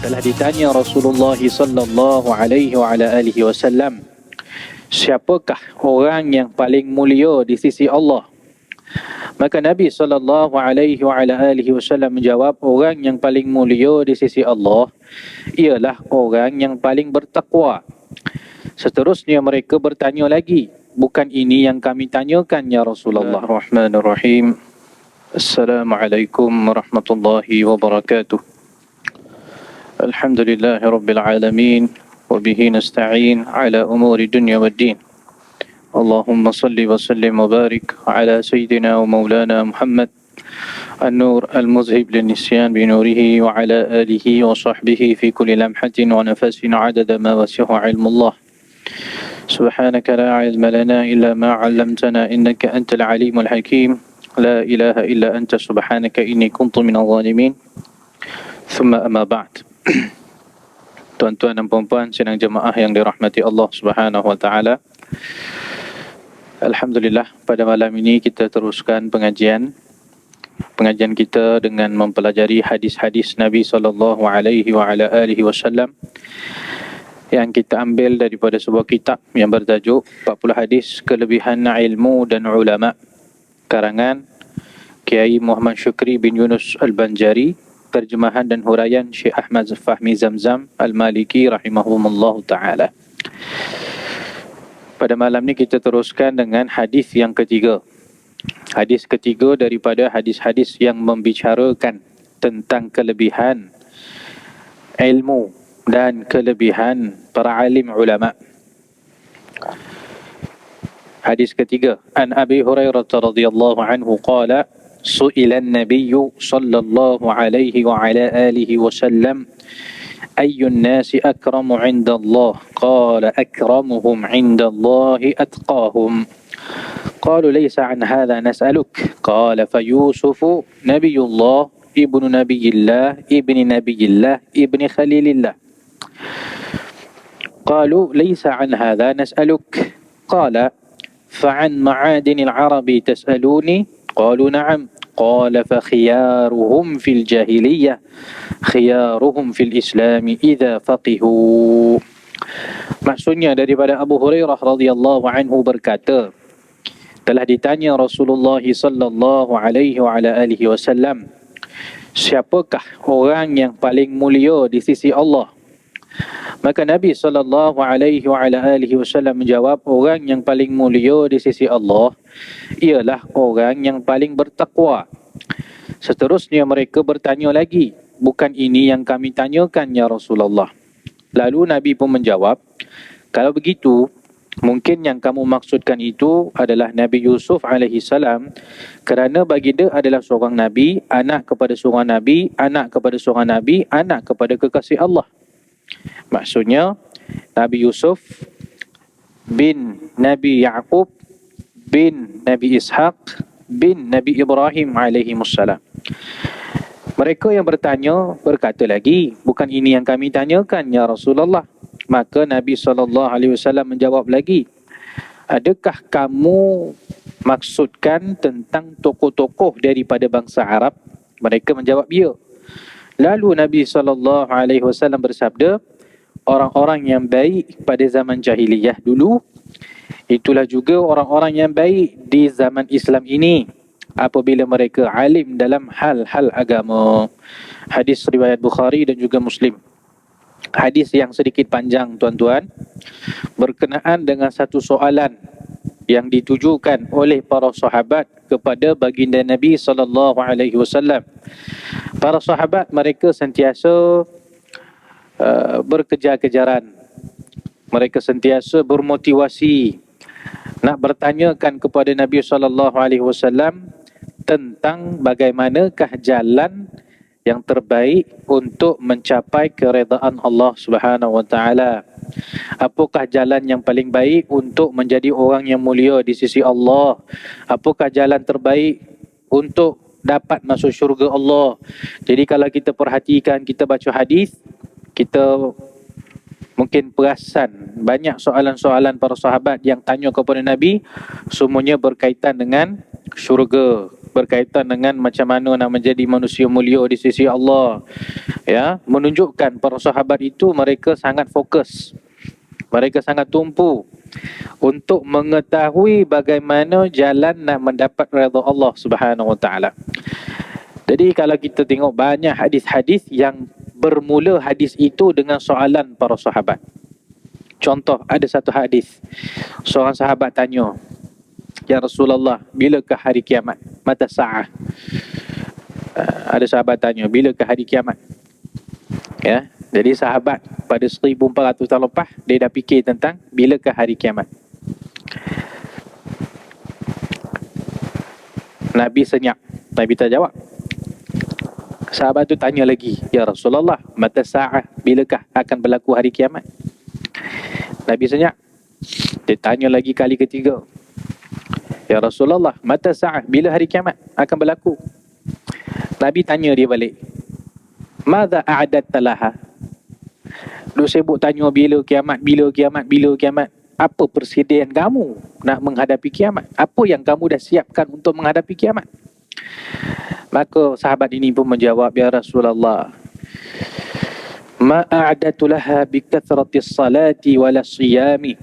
Telah ditanya Rasulullah sallallahu alaihi wa ala alihi wasallam, siapakah orang yang paling mulia di sisi Allah? Maka Nabi sallallahu alaihi wa ala alihi wasallam menjawab, orang yang paling mulia di sisi Allah ialah orang yang paling bertakwa. Seterusnya mereka bertanya lagi, bukan ini yang kami tanyakan ya Rasulullah. Bismillahirrahmanirrahim. Assalamualaikum warahmatullahi wabarakatuh. Alhamdulillahi rabbil alamin wa bihi nasta'in ala umuri dunya waddin. Allahumma salli wa sallim wa barik ala sayyidina wa maulana Muhammad an-nur al-muzhib lin-nisyan bi nurihi wa ala alihi wa sahbihi fi kulli lamhatin wa nafasin adada ma wasi'a ilmullah. Subhanaka la ilma lana illa ma 'allamtana innaka antal alimul hakim. La ilaha illa anta subhanaka inni kuntu minadh dhalimin. Thumma amma ba'd. Tuan-tuan dan puan-puan sidang jemaah yang dirahmati Allah Subhanahu wa taala. Alhamdulillah, pada malam ini kita teruskan pengajian kita dengan mempelajari hadis-hadis Nabi sallallahu alaihi wa ala alihi wasallam yang kita ambil daripada sebuah kitab yang bertajuk 40 hadis kelebihan ilmu dan ulama, karangan Kiai Muhammad Syukri bin Yunus Al-Banjari, terjemahan dan huraian Syekh Ahmad Fahmi Zamzam Al-Maliki rahimahumullah ta'ala. Pada malam ni kita teruskan dengan hadis yang ketiga. Hadis ketiga daripada hadis-hadis yang membicarakan tentang kelebihan ilmu dan kelebihan para alim ulama. Hadis ketiga, an Abi Hurairah radhiyallahu anhu qala su'ila an-nabiy sallallahu alaihi wa ala alihi wasallam ayyun nasi akramu 'inda Allah qala akramuhum 'inda Allah atqahum qalu laysa 'an hadha nas'aluk qala fa Yusuf nabiyullah ibnu nabiyillah ibni nabiyillah ibni khalilillah qalu laysa 'an hadha nas'aluk qala fa 'an ma'adinil arabi tas'aluni qalu na'am qala fa khiyaruhum fil jahiliyah khiyaruhum fil islami idza faqihu. Maksudnya daripada Abu Hurairah radhiyallahu anhu berkata, telah ditanya Rasulullah sallallahu alaihi wa ala alihi wasallam, siapakah orang yang paling mulia di sisi Allah? Maka Nabi sallallahu alaihi wa ala alihi wasallam menjawab, orang yang paling mulia di sisi Allah ialah orang yang paling bertakwa. Seterusnya mereka bertanya lagi, bukan ini yang kami tanyakan ya Rasulullah. Lalu Nabi pun menjawab, kalau begitu mungkin yang kamu maksudkan itu adalah Nabi Yusuf alaihi salam, kerana baginda adalah seorang nabi, anak kepada seorang nabi, anak kepada seorang nabi, anak kepada kekasih Allah. Maksudnya Nabi Yusuf bin Nabi Yaqub bin Nabi Ishaq bin Nabi Ibrahim alaihimussalam. Mereka yang bertanya berkata lagi, bukan ini yang kami tanyakan ya Rasulullah. Maka Nabi SAW menjawab lagi, adakah kamu maksudkan tentang tokoh-tokoh daripada bangsa Arab? Mereka menjawab ya. Lalu Nabi SAW bersabda, orang-orang yang baik pada zaman jahiliyah dulu, itulah juga orang-orang yang baik di zaman Islam ini apabila mereka alim dalam hal-hal agama. Hadis riwayat Bukhari dan juga Muslim. Hadis yang sedikit panjang tuan-tuan, berkenaan dengan satu soalan yang ditujukan oleh para sahabat kepada baginda Nabi SAW. Para sahabat mereka sentiasa berkejar-kejaran. Mereka sentiasa bermotivasi nak bertanyakan kepada Nabi SAW tentang bagaimanakah jalan yang terbaik untuk mencapai keredaan Allah Subhanahu wa taala. Apakah jalan yang paling baik untuk menjadi orang yang mulia di sisi Allah? Apakah jalan terbaik untuk dapat masuk syurga Allah? Jadi kalau kita perhatikan, kita baca hadis, kita mungkin perasan banyak soalan-soalan para sahabat yang tanya kepada Nabi, semuanya berkaitan dengan syurga, berkaitan dengan macam mana nak menjadi manusia mulia di sisi Allah. Ya, menunjukkan para sahabat itu mereka sangat fokus. Mereka sangat tumpu untuk mengetahui bagaimana jalan nak mendapat redha Allah Subhanahu Wa Taala. Jadi kalau kita tengok banyak hadis-hadis yang bermula hadis itu dengan soalan para sahabat. Contoh, ada satu hadis, seorang sahabat tanya, "Ya Rasulullah, bilakah hari kiamat? Mata sa'ah?" Ada sahabat tanya, bilakah hari kiamat? Ya, jadi sahabat pada 1400 tahun lepas dia dah fikir tentang bilakah hari kiamat. Nabi senyap, Nabi tak jawab. Sahabat tu tanya lagi, "Ya Rasulullah, mata sa'ah, bilakah akan berlaku hari kiamat?" Nabi senyap. Dia tanya lagi kali ketiga, "Ya Rasulullah, mata sa'ah, bila hari kiamat akan berlaku?" Nabi tanya dia balik, "Madza a'adatta laha?" Duk sibuk tanya bila kiamat, bila kiamat, bila kiamat. Apa persediaan kamu nak menghadapi kiamat? Apa yang kamu dah siapkan untuk menghadapi kiamat? Maka sahabat ini pun menjawab, "Ya Rasulullah, ma a'adatu laha bikathratis salati wala siyami."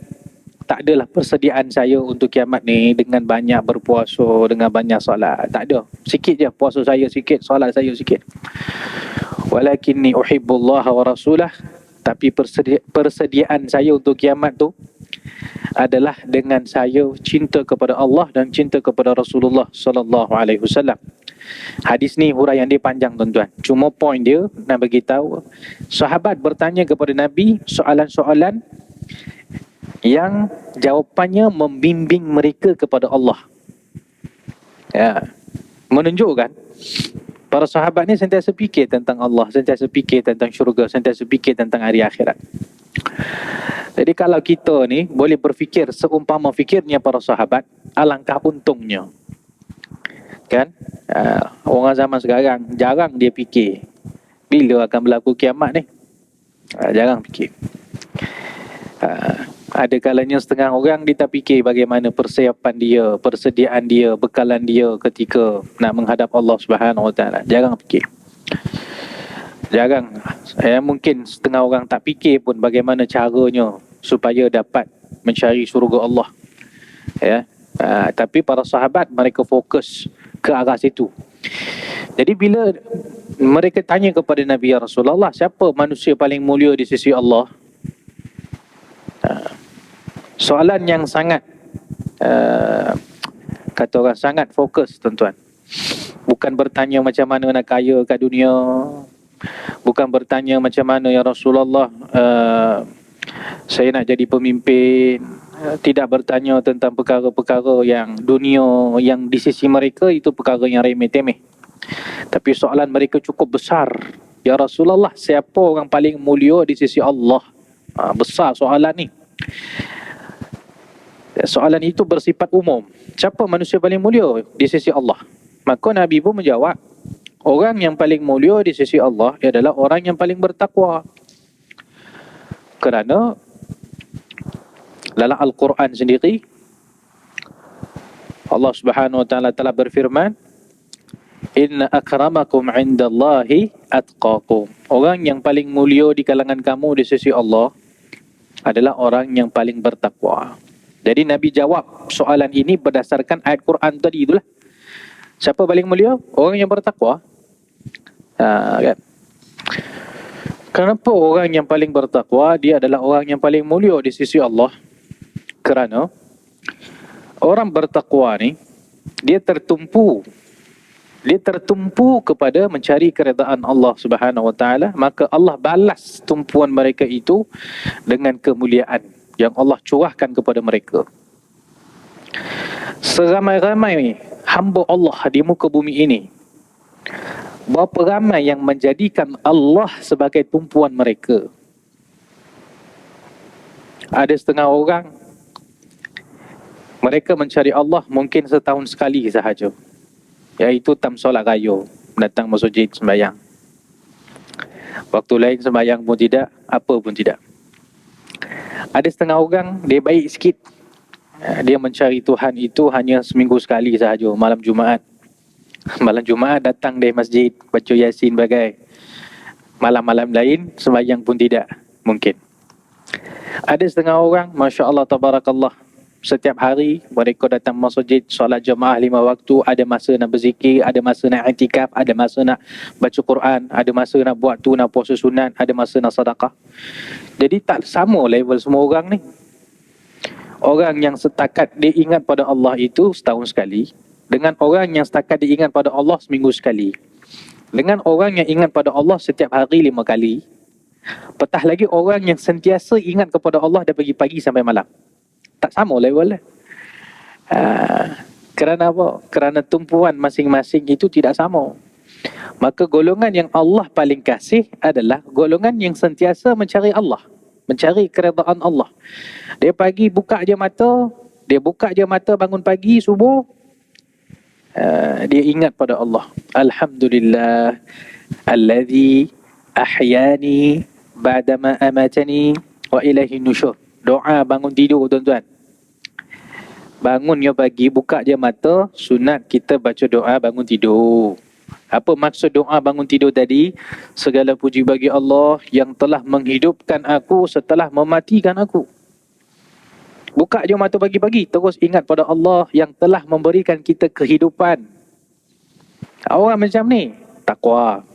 Tak adalah persediaan saya untuk kiamat ni dengan banyak berpuasa, dengan banyak solat. Tak ada. Sikit je puasa saya sikit, solat saya sikit. Walakinni uhibbullah wa rasulah. Tapi persediaan saya untuk kiamat tu adalah dengan saya cinta kepada Allah dan cinta kepada Rasulullah sallallahu alaihi wasallam. Hadis ni huraian dia panjang tuan-tuan. Cuma point dia nak bagi tahu sahabat bertanya kepada Nabi soalan-soalan yang jawapannya membimbing mereka kepada Allah. Ya, menunjukkan para sahabat ni sentiasa fikir tentang Allah, sentiasa fikir tentang syurga, sentiasa fikir tentang hari akhirat. Jadi kalau kita ni boleh berfikir seumpama fikirnya para sahabat, alangkah untungnya. Kan? Orang zaman sekarang jarang dia fikir bila akan berlaku kiamat ni. Jarang fikir. Ada kalanya setengah orang dia tak fikir bagaimana persiapan dia, persediaan dia, bekalan dia ketika nak menghadap Allah Subhanahu Wa Taala. Jarang fikir. Jarang. Mungkin setengah orang tak fikir pun bagaimana caranya supaya dapat mencari syurga Allah. Ya. Tapi para sahabat mereka fokus ke arah situ. Jadi bila mereka tanya kepada Nabi, "Ya Rasulullah, siapa manusia paling mulia di sisi Allah?" Soalan yang sangat kata orang sangat fokus tuan-tuan. Bukan bertanya macam mana nak kaya kat dunia, bukan bertanya macam mana ya Rasulullah saya nak jadi pemimpin. Tidak bertanya tentang perkara-perkara yang dunia, yang di sisi mereka itu perkara yang remeh-temeh. Tapi soalan mereka cukup besar. Ya Rasulullah, siapa orang paling mulia di sisi Allah? Besar soalan ni. Soalan itu bersifat umum. Siapa manusia paling mulia di sisi Allah? Maka Nabi pun menjawab, orang yang paling mulia di sisi Allah adalah orang yang paling bertakwa. Kerana dalam Al-Quran sendiri Allah Subhanahu Wa Taala telah berfirman, "Inna akramakum indallahi atqakum." Orang yang paling mulia di kalangan kamu di sisi Allah adalah orang yang paling bertakwa. Jadi Nabi jawab soalan ini berdasarkan ayat Quran tadi itulah. Siapa paling mulia? Orang yang bertakwa. Kan? Kenapa orang yang paling bertakwa dia adalah orang yang paling mulia di sisi Allah? Kerana orang bertakwa ni dia tertumpu kepada mencari keredaan Allah Subhanahu Wa Taala, maka Allah balas tumpuan mereka itu dengan kemuliaan yang Allah curahkan kepada mereka. Seramai-ramai hamba Allah di muka bumi ini, berapa ramai yang menjadikan Allah sebagai tumpuan mereka? Ada setengah orang mereka mencari Allah mungkin setahun sekali sahaja, iaitu tam solat raya, datang masjid sembahyang. Waktu lain sembahyang pun tidak, apa pun tidak. Ada setengah orang dia baik sikit, dia mencari Tuhan itu hanya seminggu sekali sahaja, malam Jumaat. Malam Jumaat datang dari masjid, baca Yasin bagai. Malam-malam lain, sembahyang pun tidak. Mungkin. Ada setengah orang, Masya Allah, Tabarakallah. Setiap hari, mereka datang masjid, solat jemaah 5 waktu, ada masa nak berzikir, ada masa nak i'tikaf, ada masa nak baca Quran, ada masa nak buat tu, nak puasa sunat, ada masa nak sedekah. Jadi tak sama level semua orang ni. Orang yang setakat dia ingat pada Allah itu setahun sekali, dengan orang yang setakat dia ingat pada Allah seminggu sekali, dengan orang yang ingat pada Allah setiap hari 5 kali, petah lagi orang yang sentiasa ingat kepada Allah dari pagi-pagi sampai malam. Tak sama level lah. Kerana apa? Kerana tumpuan masing-masing itu tidak sama. Maka golongan yang Allah paling kasih adalah golongan yang sentiasa mencari Allah, mencari keredaan Allah. Dia pagi buka je mata, dia buka je mata bangun pagi subuh, dia ingat pada Allah. Alhamdulillah alladzi ahyani ba'dama amatani wa ilaihi nusyur. Doa bangun tidur, tuan-tuan. Bangun ya pagi, buka je mata, sunat kita baca doa bangun tidur. Apa maksud doa bangun tidur tadi? Segala puji bagi Allah yang telah menghidupkan aku setelah mematikan aku. Buka je mata pagi-pagi, terus ingat pada Allah yang telah memberikan kita kehidupan. Orang macam ni, takwa.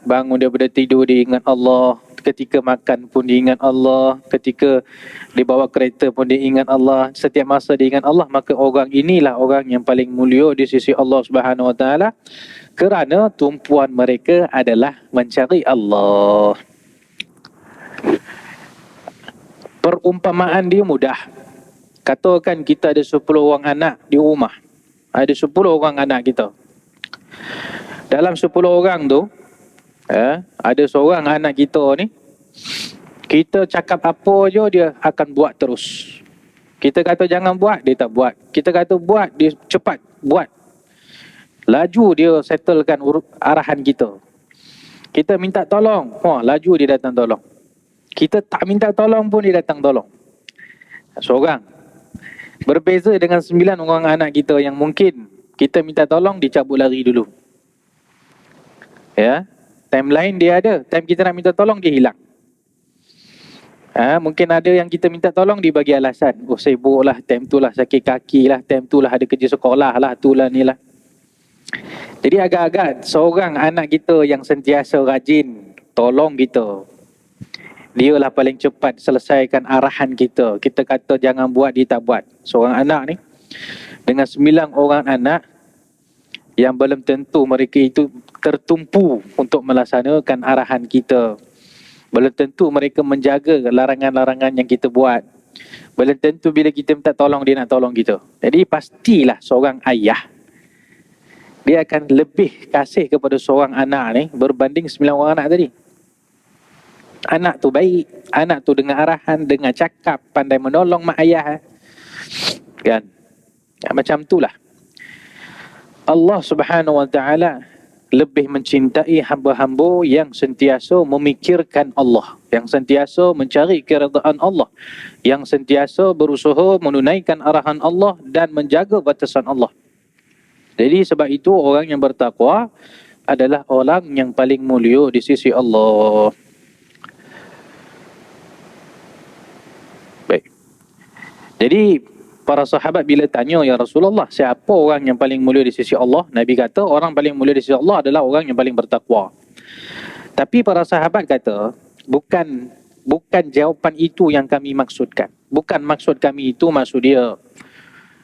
Bangun daripada tidur dia ingat Allah, ketika makan pun dia ingat Allah, ketika dibawa kereta pun dia ingat Allah, setiap masa dia ingat Allah. Maka orang inilah orang yang paling mulia di sisi Allah Subhanahu Wa Taala, kerana tumpuan mereka adalah mencari Allah. Perumpamaan dia mudah. Katakan kita ada 10 orang anak di rumah, ada 10 orang anak kita. Dalam 10 orang tu, ada seorang anak kita ni, kita cakap apa je dia akan buat terus. Kita kata jangan buat, dia tak buat. Kita kata buat, dia cepat buat. Laju dia settlekan arahan kita. Kita minta tolong, laju dia datang tolong. Kita tak minta tolong pun dia datang tolong. Seorang. Berbeza dengan 9 orang anak kita yang mungkin kita minta tolong, dia cabut lari dulu. Ya, time lain dia ada, time kita nak minta tolong dia hilang. Mungkin ada yang kita minta tolong dia bagi alasan. Oh sibuk lah, time tu lah sakit kaki lah, time tu lah ada kerja sekolah lah, tu lah ni lah. Jadi agak-agak seorang anak kita yang sentiasa rajin tolong kita, dia lah paling cepat selesaikan arahan kita. Kita kata jangan buat, dia tak buat. Seorang anak ni dengan 9 orang anak yang belum tentu mereka itu tertumpu untuk melaksanakan arahan kita. Belum tentu mereka menjaga larangan-larangan yang kita buat. Belum tentu bila kita minta tolong dia nak tolong kita. Jadi pastilah seorang ayah, dia akan lebih kasih kepada seorang anak ni berbanding 9 orang anak tadi. Anak tu baik, anak tu dengar arahan, dengar cakap, pandai menolong mak ayah. Kan? Macam itulah. Allah Subhanahu Wa Taala lebih mencintai hamba-hamba yang sentiasa memikirkan Allah, yang sentiasa mencari keredaan Allah, yang sentiasa berusaha menunaikan arahan Allah dan menjaga batasan Allah. Jadi sebab itu orang yang bertakwa adalah orang yang paling mulia di sisi Allah. Baik. Jadi para sahabat bila tanya, ya Rasulullah, siapa orang yang paling mulia di sisi Allah? Nabi kata, orang paling mulia di sisi Allah adalah orang yang paling bertakwa. Tapi para sahabat kata, bukan jawapan itu yang kami maksudkan. Bukan maksud kami itu maksud dia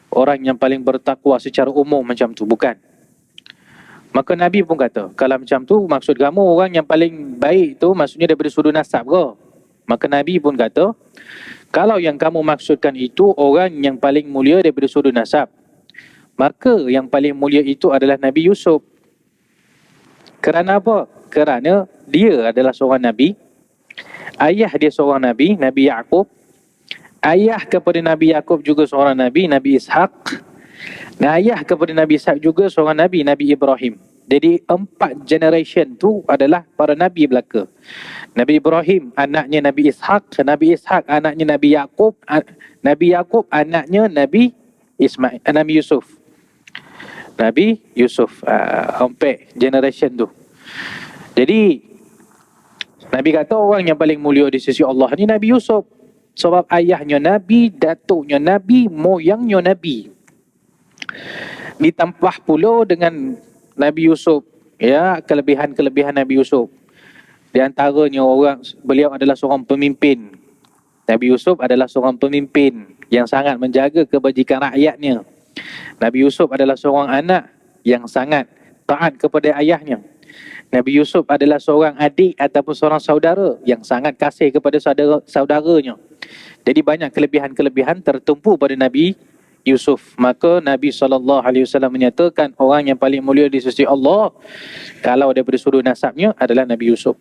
orang yang paling bertakwa secara umum macam tu, bukan. Maka Nabi pun kata, kalau macam tu maksud kamu orang yang paling baik tu maksudnya daripada sudut nasab ke? Maka Nabi pun kata, kalau yang kamu maksudkan itu orang yang paling mulia daripada sudut nasab, maka yang paling mulia itu adalah Nabi Yusuf. Kerana apa? Kerana dia adalah seorang Nabi. Ayah dia seorang Nabi, Nabi Yaqub. Ayah kepada Nabi Yaqub juga seorang Nabi, Nabi Ishaq. Dan ayah kepada Nabi Ishaq juga seorang Nabi, Nabi Ibrahim. Jadi 4 generation tu adalah para Nabi belaka. Nabi Ibrahim anaknya Nabi Ishaq, Nabi Ishaq anaknya Nabi Yaqub, Nabi Yaqub anaknya Nabi Ismail, Nabi Yusuf. Nabi Yusuf, sampai generation tu. Jadi Nabi kata orang yang paling mulia di sisi Allah ni Nabi Yusuf. Sebab ayahnya Nabi, datuknya Nabi, moyangnya Nabi. Ditambah pula dengan Nabi Yusuf, ya, kelebihan-kelebihan Nabi Yusuf. Di antaranya beliau adalah seorang pemimpin. Nabi Yusuf adalah seorang pemimpin yang sangat menjaga kebajikan rakyatnya. Nabi Yusuf adalah seorang anak yang sangat taat kepada ayahnya. Nabi Yusuf adalah seorang adik ataupun seorang saudara yang sangat kasih kepada saudaranya. Jadi banyak kelebihan-kelebihan tertumpu pada Nabi Yusuf. Maka Nabi SAW menyatakan orang yang paling mulia di sisi Allah kalau daripada sudut nasabnya adalah Nabi Yusuf.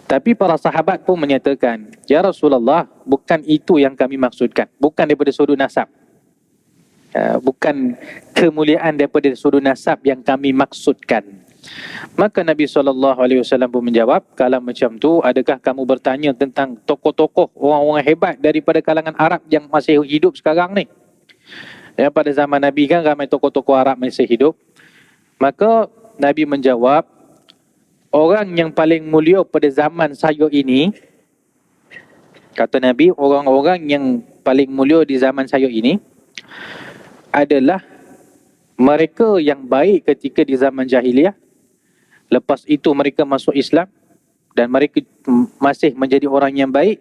Tapi para sahabat pun menyatakan, ya Rasulullah, bukan itu yang kami maksudkan. Bukan daripada sudut nasab. Bukan kemuliaan daripada sudut nasab yang kami maksudkan. Maka Nabi SAW pun menjawab, kalau macam tu, adakah kamu bertanya tentang tokoh-tokoh orang-orang hebat daripada kalangan Arab yang masih hidup sekarang ni? Ya, pada zaman Nabi kan ramai tokoh-tokoh Arab masih hidup. Maka Nabi menjawab, orang yang paling mulia pada zaman saya ini, kata Nabi, orang-orang yang paling mulia di zaman saya ini adalah mereka yang baik ketika di zaman jahiliah. Lepas itu mereka masuk Islam dan mereka masih menjadi orang yang baik,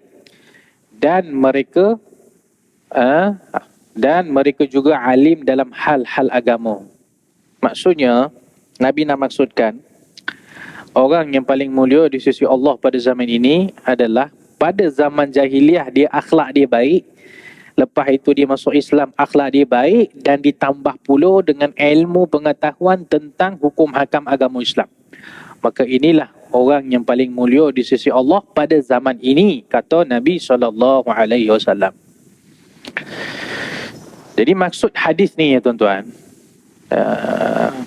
dan mereka juga alim dalam hal-hal agama. Maksudnya Nabi nak maksudkan orang yang paling mulia di sisi Allah pada zaman ini adalah pada zaman jahiliah dia akhlak dia baik, lepas itu dia masuk Islam akhlak dia baik, dan ditambah pula dengan ilmu pengetahuan tentang hukum hakam agama Islam. Maka inilah orang yang paling mulia di sisi Allah pada zaman ini, kata Nabi SAW. Jadi maksud hadis ni ya tuan-tuan,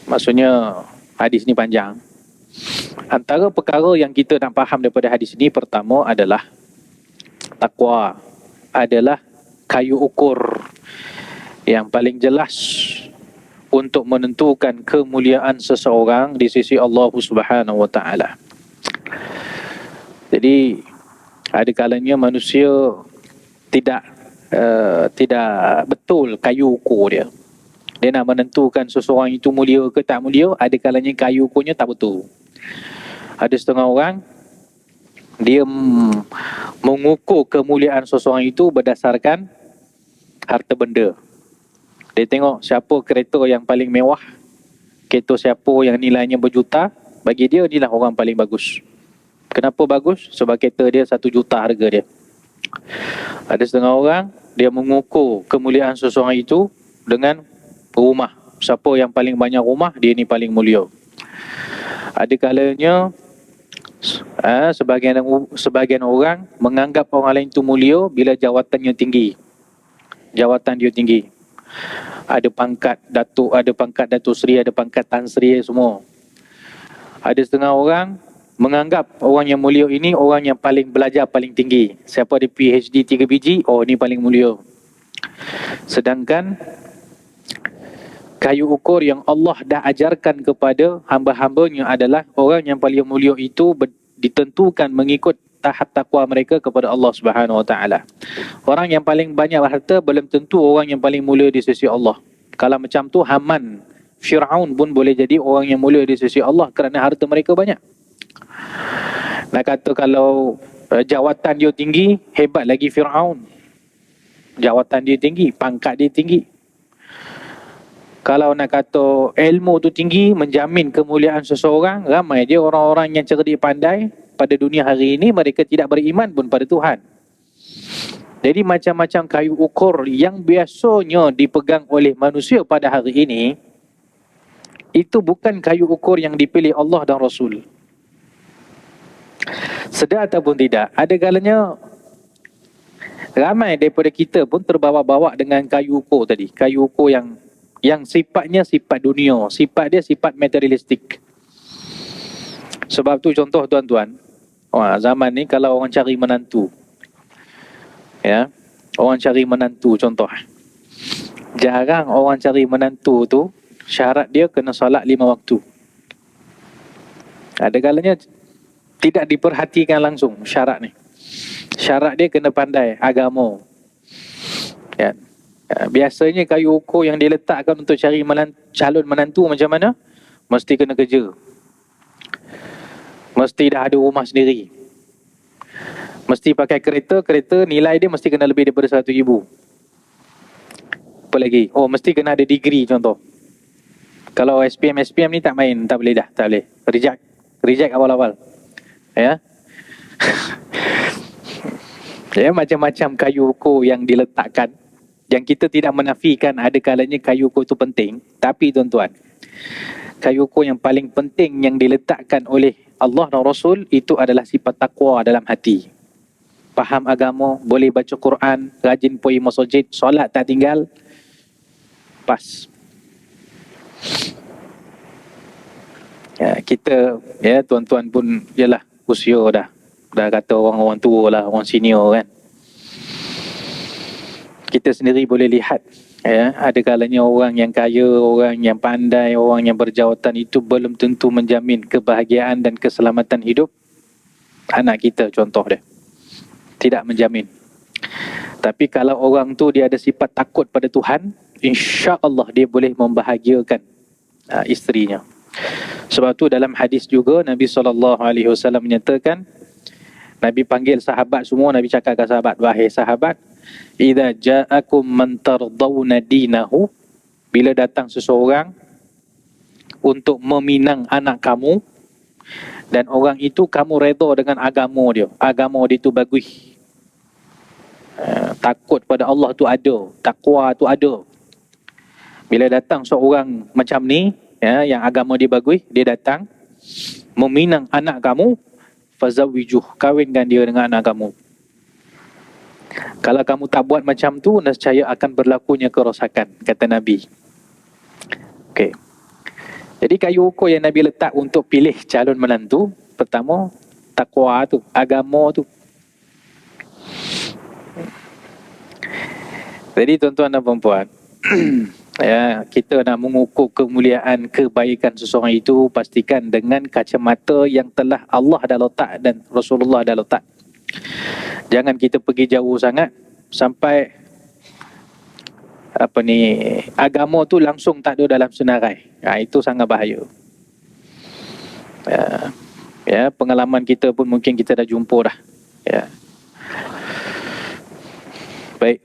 maksudnya hadis ni panjang. Antara perkara yang kita nak faham daripada hadis ini, pertama adalah takwa adalah kayu ukur yang paling jelas untuk menentukan kemuliaan seseorang di sisi Allah Subhanahu Wa Taala. Jadi ada kalanya manusia tidak betul kayu ukur dia. Dia nak menentukan seseorang itu mulia ke tak mulia, ada kalanya kayu ukurnya tak betul. Ada setengah orang dia mengukur kemuliaan seseorang itu berdasarkan harta benda. Dia tengok siapa kereta yang paling mewah, kereta siapa yang nilainya berjuta, bagi dia inilah orang paling bagus. Kenapa bagus? Sebab kereta dia 1 juta harga dia. Ada setengah orang dia mengukur kemuliaan seseorang itu dengan rumah. Siapa yang paling banyak rumah, dia ni paling mulia. Ada kalanya sebagian orang menganggap orang lain itu mulia bila jawatannya tinggi. Jawatan dia tinggi. Ada pangkat datuk, ada pangkat Datuk Seri, ada pangkat Tan Sri semua. Ada setengah orang menganggap orang yang mulia ini orang yang paling belajar paling tinggi. Siapa ada PhD 3 biji, oh ni paling mulia. Sedangkan kayu ukur yang Allah dah ajarkan kepada hamba-hambanya adalah orang yang paling mulia itu ditentukan mengikut tahap takwa mereka kepada Allah Subhanahu Wa Taala. Orang yang paling banyak harta belum tentu orang yang paling mulia di sisi Allah. Kalau macam tu Haman, Fir'aun pun boleh jadi orang yang mulia di sisi Allah kerana harta mereka banyak. Nak kata kalau jawatan dia tinggi, hebat lagi Fir'aun. Jawatan dia tinggi, pangkat dia tinggi. Kalau nak kata ilmu tu tinggi, menjamin kemuliaan seseorang, ramai je orang-orang yang cerdik pandai pada dunia hari ini, mereka tidak beriman pun pada Tuhan. Jadi macam-macam kayu ukur yang biasanya dipegang oleh manusia pada hari ini, itu bukan kayu ukur yang dipilih Allah dan Rasul. Sedar ataupun tidak, ada kalanya ramai daripada kita pun terbawa-bawa dengan kayu ukur tadi. Kayu ukur yang sifatnya sifat dunia, sifat dia sifat materialistik. Sebab tu contoh tuan-tuan, zaman ni kalau orang cari menantu, ya, orang cari menantu contoh, jarang orang cari menantu tu Syarat dia kena solat 5 waktu. Ada kalanya tidak diperhatikan langsung syarat ni. Syarat dia kena pandai agama. Ya. Biasanya kayu ukur yang diletakkan untuk cari calon menantu macam mana? Mesti kena kerja. Mesti dah ada rumah sendiri. Mesti pakai kereta nilai dia mesti kena lebih daripada 100,000. Apa lagi? Oh, mesti kena ada degree contoh. Kalau SPM ni tak main, tak boleh dah, tak boleh. Reject awal-awal. Ya. Ya, macam-macam kayu ukur yang diletakkan, yang kita tidak menafikan ada kalanya kayu ukur itu penting. Tapi tuan-tuan, kayu ukur yang paling penting yang diletakkan oleh Allah dan Rasul itu adalah sifat taqwa dalam hati. Faham agama, boleh baca Quran, rajin pergi masjid, solat tak tinggal, pas. Ya, kita, ya, tuan-tuan pun yalah usia dah kata orang-orang tua lah, orang senior kan. Kita sendiri boleh lihat, ya, ada kalanya orang yang kaya, orang yang pandai, orang yang berjawatan itu belum tentu menjamin kebahagiaan dan keselamatan hidup anak kita, contoh dia. Tidak menjamin. Tapi kalau orang tu dia ada sifat takut pada Tuhan, insya-Allah dia boleh membahagiakan isterinya. Sebab tu dalam hadis juga Nabi SAW menyatakan, Nabi panggil sahabat semua, Nabi cakap ke sahabat, wahai sahabat, idza ja'akum man tardawna dinahu, bila datang seseorang untuk meminang anak kamu dan orang itu kamu redha dengan agama dia tu bagus, takut pada Allah tu ada, takwa tu ada. Bila datang seorang macam ni, ya, yang agama dia bagus, dia datang meminang anak kamu, fazawijuh, kawinkan dia dengan anak kamu. Kalau kamu tak buat macam tu, nescaya akan berlakunya kerosakan, kata Nabi. Okey. Jadi kayu ukur yang Nabi letak untuk pilih calon menantu, pertama, takwa tu, agama tu. Jadi tuan-tuan dan puan-puan, ya, kita nak mengukur kemuliaan, kebaikan seseorang itu, pastikan dengan kacamata yang telah Allah dah letak dan Rasulullah dah letak. Jangan kita pergi jauh sangat sampai agama tu langsung tak ada dalam senarai. Itu sangat bahaya. Ya, pengalaman kita pun mungkin kita dah jumpa dah. Ya. Baik.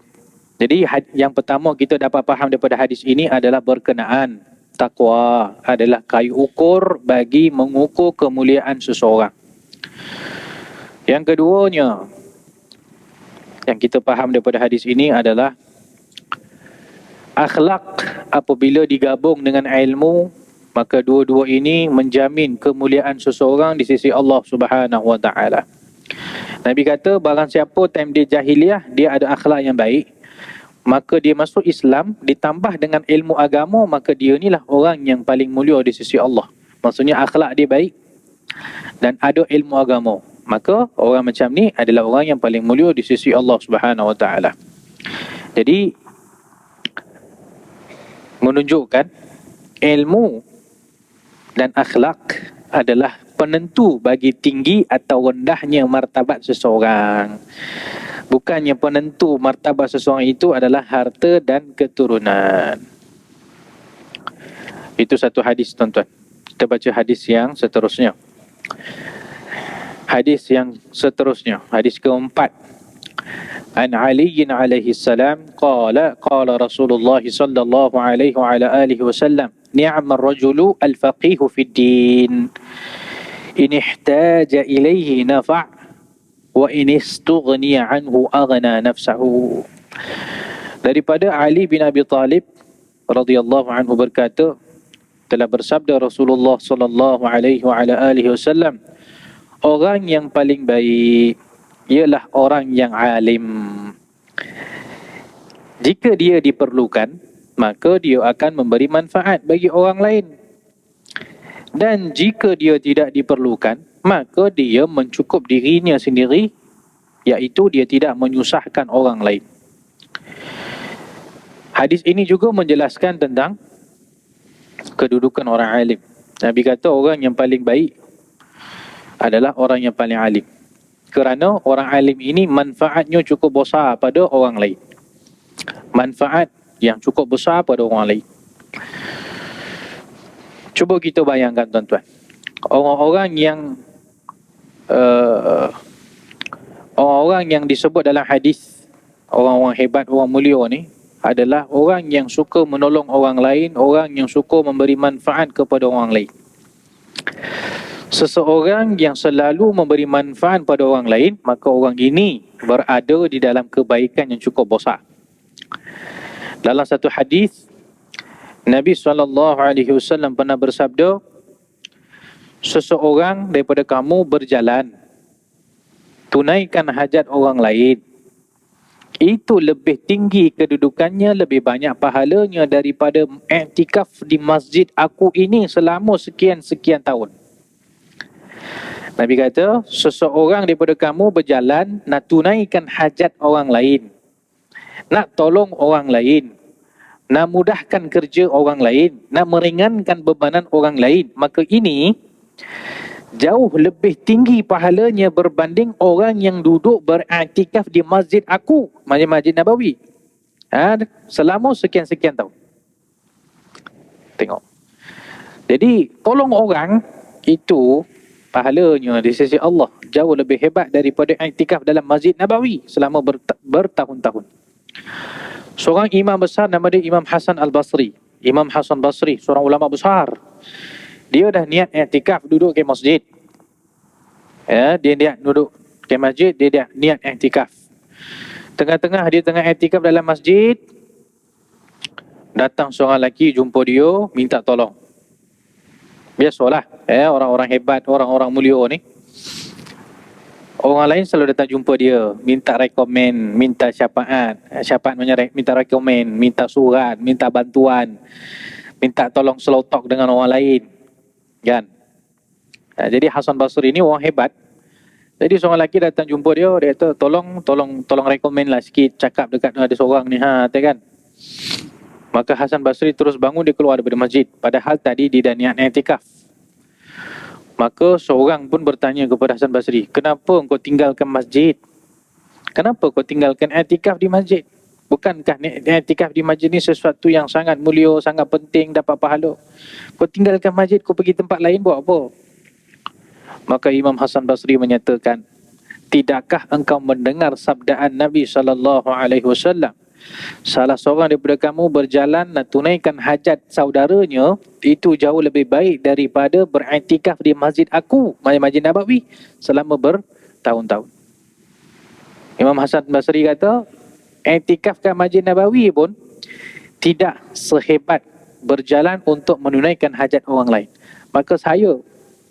Jadi yang pertama kita dapat faham daripada hadis ini adalah berkenaan takwa adalah kayu ukur bagi mengukur kemuliaan seseorang. Yang keduanya yang kita faham daripada hadis ini adalah akhlak apabila digabung dengan ilmu, maka dua-dua ini menjamin kemuliaan seseorang di sisi Allah Subhanahu wa taala. Nabi kata barang siapa time dia jahiliah dia ada akhlak yang baik, maka dia masuk Islam ditambah dengan ilmu agama, maka dia inilah orang yang paling mulia di sisi Allah. Maksudnya akhlak dia baik dan ada ilmu agama, maka orang macam ni adalah orang yang paling mulia di sisi Allah Subhanahu wa taala. Jadi menunjukkan ilmu dan akhlak adalah penentu bagi tinggi atau rendahnya martabat seseorang. Bukannya penentu martabat seseorang itu adalah harta dan keturunan. Itu satu hadis, tuan-tuan. Kita baca hadis yang seterusnya. Hadis yang seterusnya, hadis keempat. An Ali alaihi salam qala Rasulullah sallallahu alaihi wa ala alihi wasallam ni'mar rajulu al-faqihu fid din in ihtaja ilaihi nafa' wa in istughniya anhu aghna nafsahu. Daripada Ali bin Abi Talib radhiyallahu anhu berkata, telah bersabda Rasulullah sallallahu alaihi wa ala alihi wasallam, orang yang paling baik ialah orang yang alim. Jika dia diperlukan, maka dia akan memberi manfaat bagi orang lain. Dan jika dia tidak diperlukan, maka dia mencukup dirinya sendiri, iaitu dia tidak menyusahkan orang lain. Hadis ini juga menjelaskan tentang kedudukan orang alim. Nabi kata orang yang paling baik adalah orang yang paling alim. Kerana orang alim ini manfaatnya cukup besar pada orang lain. Manfaat yang cukup besar pada orang lain. Cuba kita bayangkan tuan-tuan. Orang-orang yang orang-orang yang disebut dalam hadis, orang-orang hebat, orang mulia ni adalah orang yang suka menolong orang lain, orang yang suka memberi manfaat kepada orang lain. Seseorang yang selalu memberi manfaat pada orang lain, maka orang ini berada di dalam kebaikan yang cukup besar. Dalam satu hadis, Nabi SAW pernah bersabda, seseorang daripada kamu berjalan, tunaikan hajat orang lain, itu lebih tinggi kedudukannya, lebih banyak pahalanya daripada i'tikaf di masjid aku ini selama sekian-sekian tahun. Nabi kata, seseorang daripada kamu berjalan, nak tunaikan hajat orang lain, nak tolong orang lain, nak mudahkan kerja orang lain, nak meringankan bebanan orang lain, maka ini jauh lebih tinggi pahalanya berbanding orang yang duduk beriktikaf di masjid aku, Masjid Nabawi, selama sekian-sekian tahun. Tengok. Jadi tolong orang itu pahalanya di sisi Allah jauh lebih hebat daripada iktikaf dalam Masjid Nabawi selama bertahun-tahun. Seorang imam besar nama dia Imam Hasan Al-Basri. Imam Hasan Basri, seorang ulama besar. Dia dah niat iktikaf duduk ke masjid. Dia niat duduk ke masjid, dia dah niat iktikaf. Tengah-tengah dia tengah iktikaf dalam masjid, datang seorang lelaki jumpa dia, minta tolong. Biasalah, orang-orang hebat, orang-orang mulia ni, orang lain selalu datang jumpa dia, minta rekomen, minta syafaat. Syafaat maknanya minta rekomen, minta surat, minta bantuan, minta tolong slow talk dengan orang lain, kan? Jadi Hasan Basri ni orang hebat. Jadi seorang lelaki datang jumpa dia, dia kata tolong rekomen lah sikit, cakap dekat ada seorang ni, kan? Maka Hasan Basri terus bangun, dia keluar daripada masjid. Padahal tadi dia dah niat i'tikaf. Maka seorang pun bertanya kepada Hasan Basri, kenapa engkau tinggalkan masjid? Kenapa kau tinggalkan i'tikaf di masjid? Bukankah i'tikaf di masjid ni sesuatu yang sangat mulia, sangat penting, dapat pahala? Kau tinggalkan masjid, kau pergi tempat lain buat apa? Maka Imam Hasan Basri menyatakan, tidakkah engkau mendengar sabdaan Nabi SAW? Salah seorang daripada kamu berjalan nak tunaikan hajat saudaranya, itu jauh lebih baik daripada beriktikaf di masjid aku, Masjid Nabawi, selama bertahun-tahun. Imam Hasan Basri kata, iktikaf kat Masjid Nabawi pun tidak sehebat berjalan untuk menunaikan hajat orang lain. Maka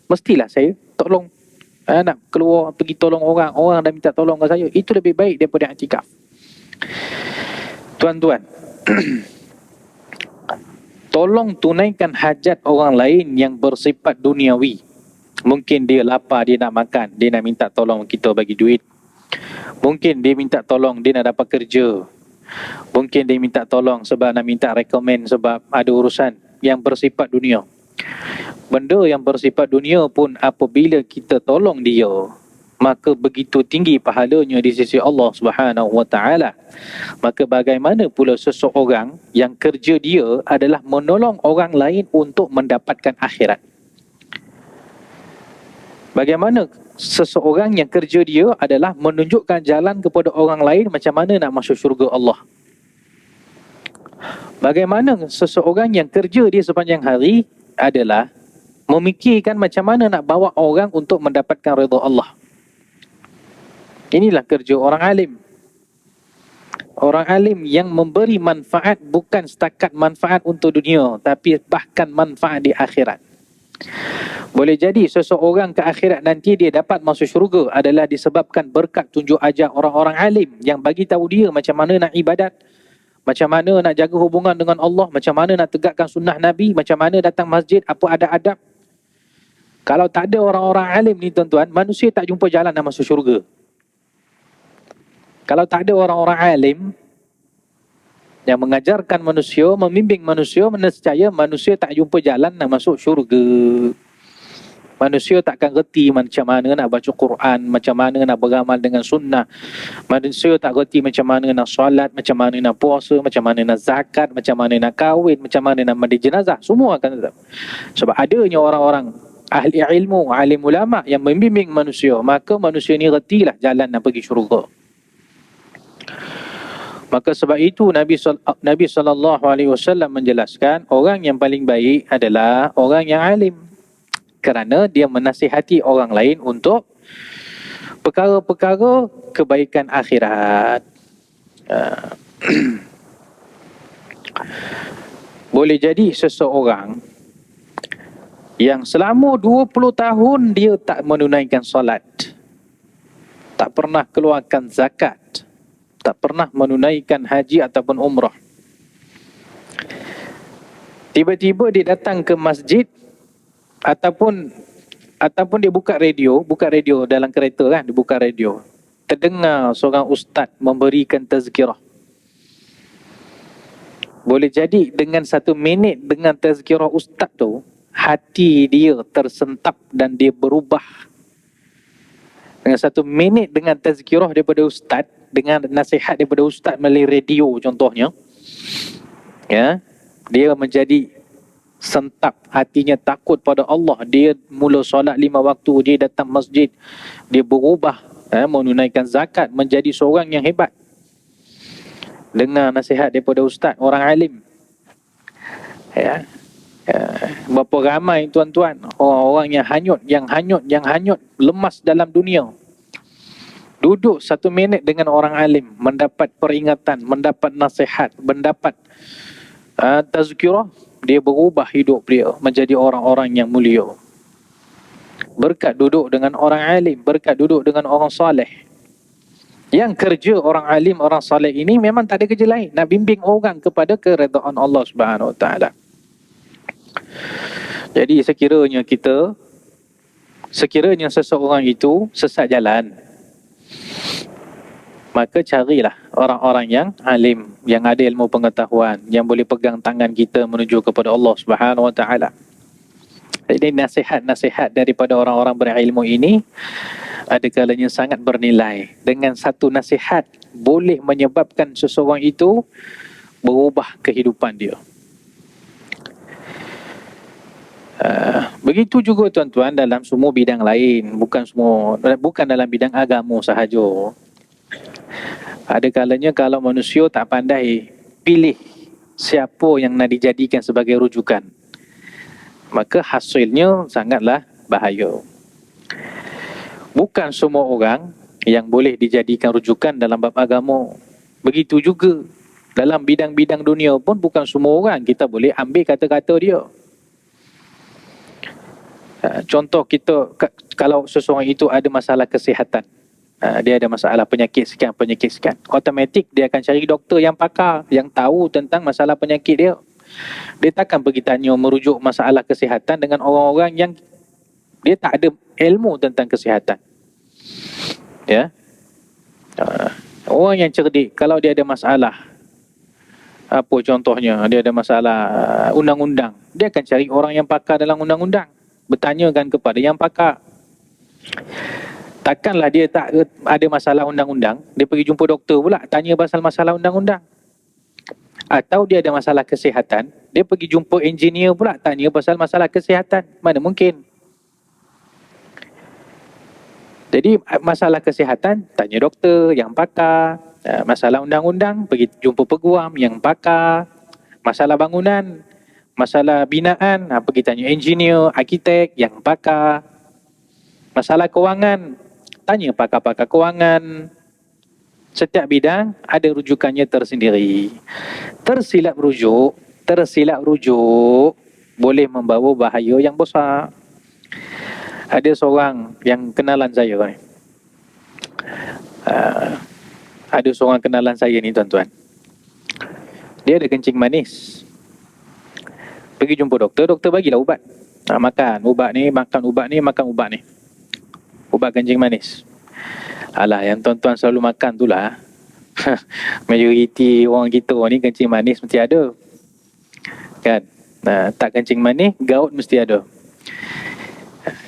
mestilah saya tolong, nak keluar pergi tolong orang, orang dah minta tolong ke saya, itu lebih baik daripada iktikaf. Tuan-tuan, tolong tunaikan hajat orang lain yang bersifat duniawi. Mungkin dia lapar, dia nak makan, dia nak minta tolong kita bagi duit. Mungkin dia minta tolong, dia nak dapat kerja. Mungkin dia minta tolong sebab nak minta rekomen, sebab ada urusan yang bersifat dunia. Benda yang bersifat dunia pun apabila kita tolong dia, maka begitu tinggi pahalanya di sisi Allah Subhanahu wa taala. Maka bagaimana pula seseorang yang kerja dia adalah menolong orang lain untuk mendapatkan akhirat? Bagaimana seseorang yang kerja dia adalah menunjukkan jalan kepada orang lain macam mana nak masuk syurga Allah? Bagaimana seseorang yang kerja dia sepanjang hari adalah memikirkan macam mana nak bawa orang untuk mendapatkan redha Allah? Inilah kerja orang alim. Orang alim yang memberi manfaat bukan setakat manfaat untuk dunia, tapi bahkan manfaat di akhirat. Boleh jadi seseorang ke akhirat nanti dia dapat masuk syurga adalah disebabkan berkat tunjuk ajar orang-orang alim yang bagi tahu dia macam mana nak ibadat, macam mana nak jaga hubungan dengan Allah, macam mana nak tegakkan sunnah Nabi, macam mana datang masjid, apa ada adab. Kalau tak ada orang-orang alim ni tuan-tuan, manusia tak jumpa jalan nak masuk syurga. Kalau tak ada orang-orang alim, yang mengajarkan manusia, membimbing manusia, nescaya manusia tak jumpa jalan nak masuk syurga. Manusia takkan reti macam mana nak baca Quran, macam mana nak beramal dengan sunnah. Manusia tak reti macam mana nak solat, macam mana nak puasa, macam mana nak zakat, macam mana nak kahwin, macam mana nak mandi jenazah. Semua akan tetap. Sebab adanya orang-orang ahli ilmu, alim ulama yang membimbing manusia, maka manusia ni retilah jalan nak pergi syurga. Maka sebab itu Nabi SAW menjelaskan orang yang paling baik adalah orang yang alim. Kerana dia menasihati orang lain untuk perkara-perkara kebaikan akhirat. Boleh jadi seseorang yang selama 20 tahun dia tak menunaikan solat, tak pernah keluarkan zakat, tak pernah menunaikan haji ataupun umrah. Tiba-tiba dia datang ke masjid ataupun dia buka radio dalam kereta kan, dia buka radio. Terdengar seorang ustaz memberikan tazkirah. Boleh jadi dengan 1 minit dengan tazkirah ustaz tu, hati dia tersentap dan dia berubah. Dengan 1 minit dengan tazkirah daripada ustaz, dengan nasihat daripada ustaz melalui radio contohnya, ya, dia menjadi sentap, hatinya takut pada Allah, dia mula solat 5 waktu, dia datang masjid, dia berubah, menunaikan zakat, menjadi seorang yang hebat. Dengar nasihat daripada ustaz, orang alim. Ya. Berapa ramai tuan-tuan orang-orang yang hanyut, lemas dalam dunia. Duduk 1 minit dengan orang alim, mendapat peringatan, mendapat nasihat, mendapat tazkirah, dia berubah hidup dia menjadi orang-orang yang mulia. Berkat duduk dengan orang alim, berkat duduk dengan orang saleh. Yang kerja orang alim, orang saleh ini memang tak ada kerja lain, nak bimbing orang kepada keredaan Allah Subhanahu Wa Taala. Jadi sekiranya seseorang itu sesat jalan, maka carilah orang-orang yang alim, yang ada ilmu pengetahuan, yang boleh pegang tangan kita menuju kepada Allah Subhanahu Wa Taala. Jadi nasihat-nasihat daripada orang-orang berilmu ini ada kalanya sangat bernilai. Dengan satu nasihat boleh menyebabkan seseorang itu berubah kehidupan dia. Begitu juga tuan-tuan dalam semua bidang lain, bukan dalam bidang agama sahaja. Ada kalanya kalau manusia tak pandai pilih siapa yang nak dijadikan sebagai rujukan, maka hasilnya sangatlah bahaya. Bukan semua orang yang boleh dijadikan rujukan dalam bab agama. Begitu juga dalam bidang-bidang dunia pun bukan semua orang kita boleh ambil kata-kata dia. Contoh kita, kalau seseorang itu ada masalah kesihatan, dia ada masalah penyakit sekian, automatik dia akan cari doktor yang pakar, yang tahu tentang masalah penyakit dia. Dia takkan pergi tanya merujuk masalah kesihatan dengan orang-orang yang dia tak ada ilmu tentang kesihatan. Ya. Orang yang cerdik, kalau dia ada masalah, apa contohnya, dia ada masalah undang-undang, dia akan cari orang yang pakar dalam undang-undang, bertanyakan kepada yang pakar. Takkanlah dia tak ada masalah undang-undang, dia pergi jumpa doktor pula tanya pasal masalah undang-undang. Atau dia ada masalah kesihatan, dia pergi jumpa engineer pula tanya pasal masalah kesihatan. Mana mungkin. Jadi masalah kesihatan tanya doktor yang pakar, masalah undang-undang pergi jumpa peguam yang pakar, masalah bangunan, masalah binaan pergi tanya engineer, arkitek yang pakar, masalah kewangan tanya pakar-pakar kewangan. Setiap bidang ada rujukannya tersendiri. Tersilap rujuk boleh membawa bahaya yang besar. Ada seorang yang kenalan saya ni. Ada seorang kenalan saya ni tuan-tuan. Dia ada kencing manis. Pergi jumpa doktor, doktor bagilah ubat. Makan ubat ni. Ubat kencing manis. Alah, yang tuan-tuan selalu makan tu lah. Majoriti orang kita ni kencing manis mesti ada. Kan? Tak kencing manis, gout mesti ada.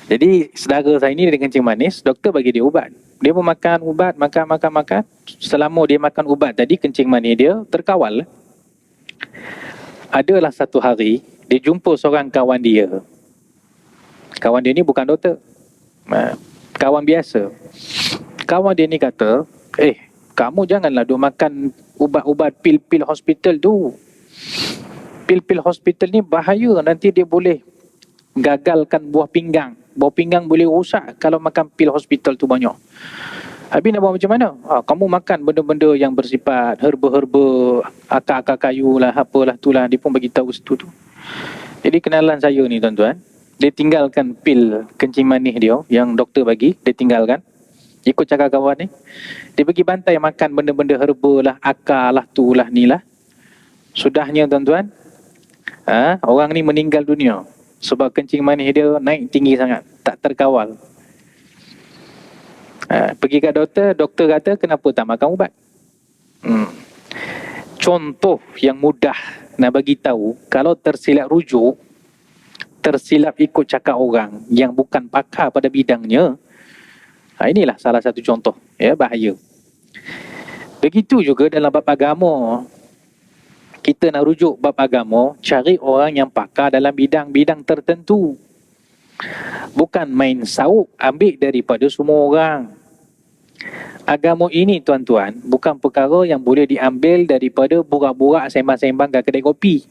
Jadi saudara saya ni dia kencing manis, doktor bagi dia ubat. Dia pun makan ubat, makan. Selama dia makan ubat tadi, kencing manis dia terkawal. Adalah satu hari, dia jumpa seorang kawan dia. Kawan dia ni bukan doktor. Kawan biasa. Kawan dia ni kata, kamu janganlah duk makan ubat-ubat pil-pil hospital tu. Pil-pil hospital ni bahaya, nanti dia boleh gagalkan buah pinggang. Buah pinggang boleh rosak kalau makan pil hospital tu banyak. Habis nak buat macam mana? Kamu makan benda-benda yang bersifat herba-herba, akar-akar kayu lah, apalah tu lah. Dia pun bagi tahu situ tu. Jadi kenalan saya ni tuan-tuan, dia tinggalkan pil kencing manis dia yang doktor bagi, dia tinggalkan. Ikut cakap kawan ni, dia pergi bantai makan benda-benda herba lah, akar lah, tu lah, ni lah. Sudahnya tuan-tuan, orang ni meninggal dunia sebab kencing manis dia naik tinggi sangat, tak terkawal. Pergi ke doktor, doktor kata kenapa tak makan ubat. Contoh yang mudah nak bagi tahu, kalau tersilap rujuk, tersilap ikut cakap orang yang bukan pakar pada bidangnya, inilah salah satu contoh, ya, bahaya. Begitu juga dalam bab agama. Kita nak rujuk bab agama, cari orang yang pakar dalam bidang-bidang tertentu. Bukan main sauk, ambil daripada semua orang. Agama ini tuan-tuan, bukan perkara yang boleh diambil daripada burak-burak sembang-sembang kat kedai kopi.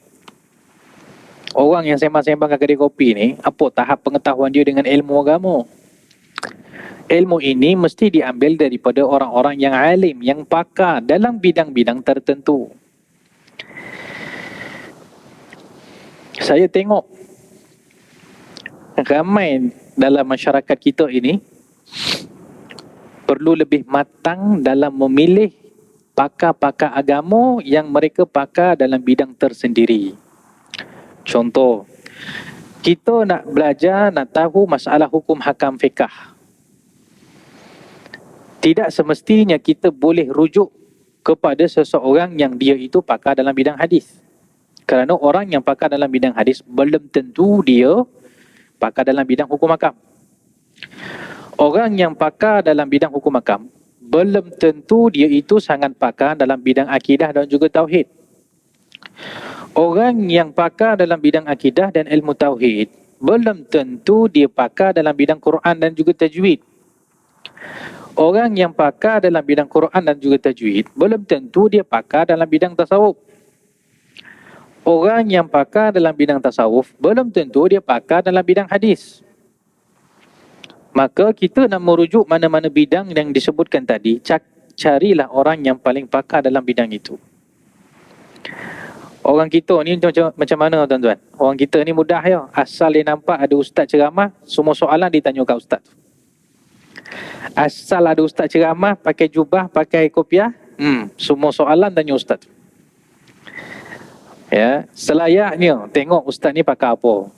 Orang yang sembang-sembang kat kedai kopi ni, apa tahap pengetahuan dia dengan ilmu agama? Ilmu ini mesti diambil daripada orang-orang yang alim, yang pakar dalam bidang-bidang tertentu. Saya tengok ramai dalam masyarakat kita ini perlu lebih matang dalam memilih pakar-pakar agama yang mereka pakar dalam bidang tersendiri. Contoh, kita nak belajar, nak tahu masalah hukum hakam fiqah. Tidak semestinya kita boleh rujuk kepada seseorang yang dia itu pakar dalam bidang hadis. Kerana orang yang pakar dalam bidang hadis belum tentu dia pakar dalam bidang hukum hakam. Orang yang pakar dalam bidang hukum hakam belum tentu dia itu sangat pakar dalam bidang akidah dan juga tauhid. Orang yang pakar dalam bidang akidah dan ilmu tauhid belum tentu dia pakar dalam bidang Quran dan juga tajwid. Orang yang pakar dalam bidang Quran dan juga tajwid belum tentu dia pakar dalam bidang tasawuf. Orang yang pakar dalam bidang tasawuf belum tentu dia pakar dalam bidang hadis. Maka kita nak merujuk mana-mana bidang yang disebutkan tadi, carilah orang yang paling pakar dalam bidang itu. Orang kita ni macam mana tuan-tuan? Orang kita ni mudah ya. Asal dia nampak ada ustaz ceramah, semua soalan ditanya kat ustaz. Asal ada ustaz ceramah, pakai jubah, pakai kopiah, semua soalan tanya ustaz. Ya, selayaknya tengok ustaz ni pakai apa.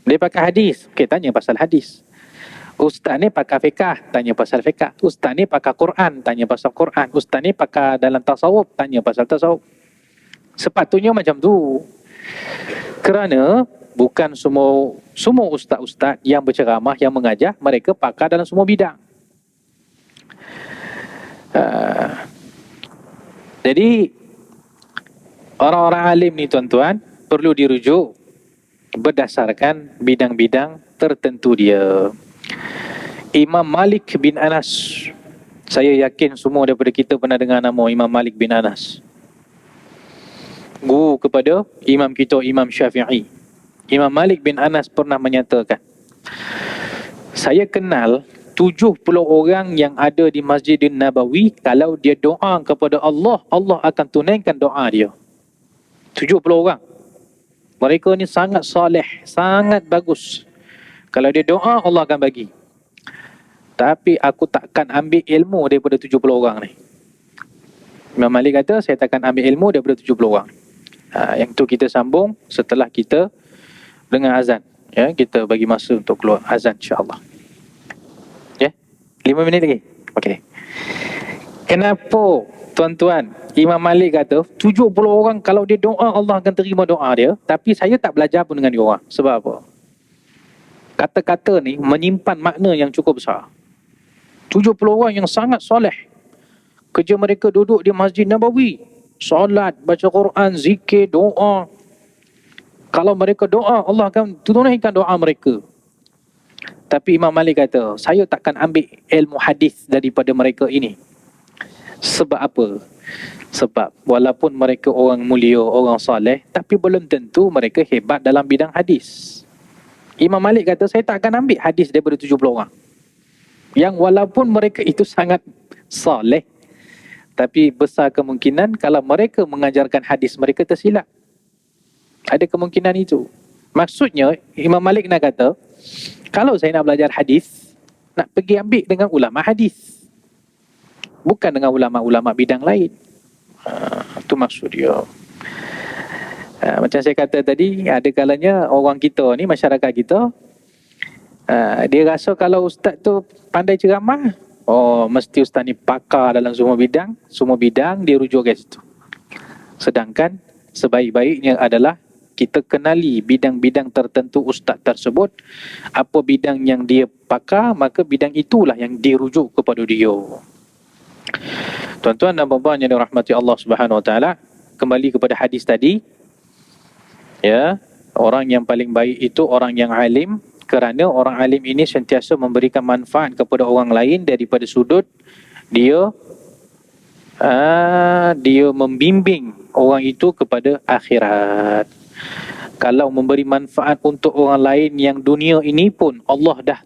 Dia pakai hadis, tanya pasal hadis. Ustaz ni pakar fiqah, tanya pasal fiqah. Ustaz ni pakar Quran, tanya pasal Quran. Ustaz ni pakar dalam tasawuf, tanya pasal tasawuf. Sepatutnya macam tu. Kerana bukan semua ustaz-ustaz yang berceramah, yang mengajar, mereka pakar dalam semua bidang. Jadi orang-orang alim ni tuan-tuan perlu dirujuk berdasarkan bidang-bidang tertentu dia. Imam Malik bin Anas, saya yakin semua daripada kita pernah dengar nama Imam Malik bin Anas. Guru kepada imam kita, Imam Syafi'i. Imam Malik bin Anas pernah menyatakan, saya kenal 70 orang yang ada di Masjidin Nabawi, kalau dia doa kepada Allah, Allah akan tunaikan doa dia. 70 orang. Mereka ni sangat soleh, sangat bagus. Kalau dia doa, Allah akan bagi. Tapi aku takkan ambil ilmu daripada 70 orang ni. Imam Malik kata, saya takkan ambil ilmu daripada 70 orang. Yang tu kita sambung setelah kita dengar azan. Ya, kita bagi masa untuk keluar azan insya-Allah. Ya. 5 minit lagi. Okey. Kenapa tuan-tuan Imam Malik kata 70 orang kalau dia doa Allah akan terima doa dia, tapi saya tak belajar pun dengan dia orang. Sebab apa? Kata-kata ni menyimpan makna yang cukup besar. 70 orang yang sangat soleh, kerja mereka duduk di Masjid Nabawi, solat, baca Quran, zikir, doa. Kalau mereka doa, Allah akan tunaikan doa mereka. Tapi Imam Malik kata, saya takkan ambil ilmu hadis daripada mereka ini. Sebab apa? Sebab walaupun mereka orang mulia, orang soleh, tapi belum tentu mereka hebat dalam bidang hadis. Imam Malik kata, saya tak akan ambil hadis daripada 70 orang yang walaupun mereka itu sangat soleh, tapi besar kemungkinan kalau mereka mengajarkan hadis mereka tersilap. Ada kemungkinan itu. Maksudnya Imam Malik nak kata, kalau saya nak belajar hadis, nak pergi ambil dengan ulama hadis, bukan dengan ulama-ulama bidang lain. Itu maksud dia. Macam saya kata tadi, ada kalanya orang kita ni, masyarakat kita, dia rasa kalau ustaz tu pandai ceramah, oh mesti ustaz ni pakar dalam semua bidang dia rujuk ke situ. Sedangkan sebaik-baiknya adalah kita kenali bidang-bidang tertentu ustaz tersebut, apa bidang yang dia pakar, maka bidang itulah yang dirujuk kepada dia. Tuan-tuan dan puan-puan yang dirahmati Allah Subhanahu Wa Taala, kembali kepada hadis tadi, ya, orang yang paling baik itu orang yang alim, kerana orang alim ini sentiasa memberikan manfaat kepada orang lain daripada sudut dia membimbing orang itu kepada akhirat. Kalau memberi manfaat untuk orang lain yang dunia ini pun Allah dah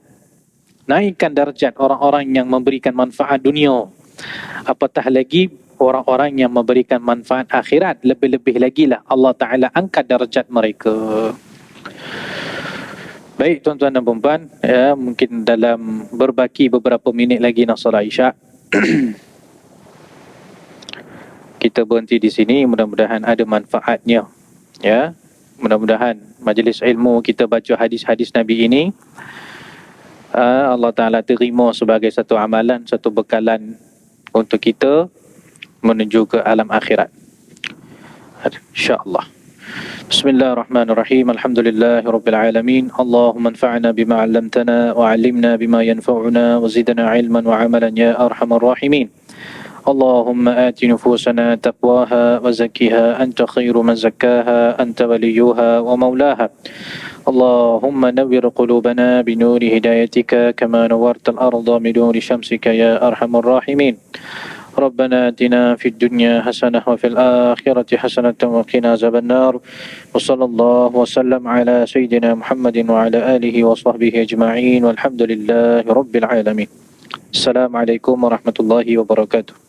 naikkan darjat orang-orang yang memberikan manfaat dunia, apatah lagi orang-orang yang memberikan manfaat akhirat, lebih-lebih lagi lah Allah Ta'ala angkat darjat mereka. Baik tuan-tuan dan puan-puan, ya, mungkin dalam berbaki beberapa minit lagi nak solat Isyak. Kita berhenti di sini, mudah-mudahan ada manfaatnya. Ya, mudah-mudahan majlis ilmu kita baca hadis-hadis Nabi ini Allah Ta'ala terima sebagai satu amalan, satu bekalan untuk kita menuju ke alam akhirat, insya-Allah. Bismillahirrahmanirrahim. Alhamdulillahirabbil alamin. Allahumma anfa'na bima 'allamtana wa 'allimna bima yanfa'una wa zidna 'ilman wa 'amalan ya arhamar rahimin. Allahumma ati nufusana taqwaha wa zakkiha anta khairu man zakkaha anta waliyuha wa maulaha. Allahumma nawwir qulubana bi nuri hidayatika kama nawwarta al-ardha bi nuri shamsika ya arhamar rahimin. ربنا آتنا في الدنيا حسنة وفي الآخرة حسنة وقنا عذاب النار وصلى الله وسلم على سيدنا محمد وعلى آله وصحبه أجمعين والحمد لله رب العالمين. السلام عليكم ورحمة الله وبركاته.